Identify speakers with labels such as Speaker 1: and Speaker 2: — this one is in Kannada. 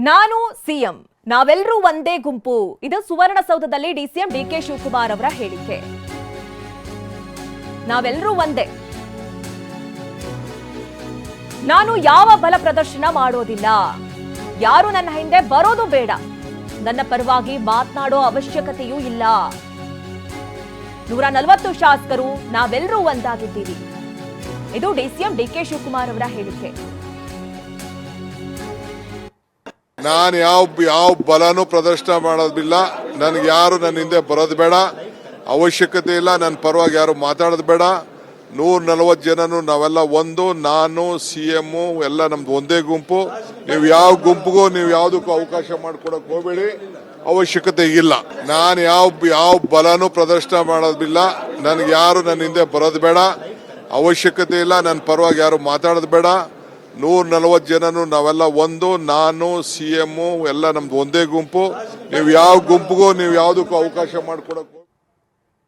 Speaker 1: ನಾನು ಸಿಎಂ, ನಾವೆಲ್ಲರೂ ಒಂದೇ ಗುಂಪು. ಇದು ಸುವರ್ಣಸೌಧದಲ್ಲಿ ಡಿಸಿಎಂ ಡಿಕೆ ಶಿವಕುಮಾರ್ ಅವರ ಹೇಳಿಕೆ. ನಾವೆಲ್ಲರೂ ಒಂದೇ. ನಾನು ಯಾವ ಬಲ ಪ್ರದರ್ಶನ ಮಾಡೋದಿಲ್ಲ. ಯಾರು ನನ್ನ ಹಿಂದೆ ಬರೋದು ಬೇಡ. ನನ್ನ ಪರವಾಗಿ ಮಾತನಾಡೋ ಅವಶ್ಯಕತೆಯೂ ಇಲ್ಲ. 140 ಶಾಸಕರು ನಾವೆಲ್ಲರೂ ಒಂದಾಗಿದ್ದೀವಿ. ಇದು ಡಿಸಿಎಂ ಡಿಕೆ ಶಿವಕುಮಾರ್ ಅವರ ಹೇಳಿಕೆ.
Speaker 2: ನಾನು ಯಾವ ಬಲನೂ ಪ್ರದರ್ಶನ ಮಾಡೋದಿಲ್ಲ. ನನಗೆ ಯಾರು ನನ್ನ ಹಿಂದೆ ಬರೋದು ಬೇಡ, ಅವಶ್ಯಕತೆ ಇಲ್ಲ. ನನ್ನ ಪರವಾಗಿ ಯಾರು ಮಾತಾಡೋದು ಬೇಡ. 140 ಜನನು ನಾವೆಲ್ಲ ಒಂದು. ನಾನು ಸಿಎಂ ಎಲ್ಲ ನಮ್ದು ಒಂದೇ ಗುಂಪು. ನೀವು ಯಾವ ಗುಂಪಿಗೂ ನೀವು ಯಾವುದಕ್ಕೂ ಅವಕಾಶ ಮಾಡ್ಕೊಡಕ್ ಹೋಗ್ಬೇಡಿ, ಅವಶ್ಯಕತೆ ಇಲ್ಲ. ನಾನು ಯಾವ ಬಲನೂ ಪ್ರದರ್ಶನ ಮಾಡೋದಿಲ್ಲ. ನನಗೆ ಯಾರು ನನ್ನ ಹಿಂದೆ ಬರೋದು ಬೇಡ, ಅವಶ್ಯಕತೆ ಇಲ್ಲ. ನನ್ನ ಪರವಾಗಿ ಯಾರು ಮಾತಾಡೋದು ಬೇಡ. 140 ಜನನು ನಾವೆಲ್ಲ ಒಂದು. ನಾನು ಸಿಎಂ ಎಲ್ಲ ನಮ್ದು ಒಂದೇ ಗುಂಪು. ನೀವು ಯಾವ ಗುಂಪಿಗೂ ನೀವು ಯಾವುದಕ್ಕೂ ಅವಕಾಶ ಮಾಡ್ಕೊಡಕ್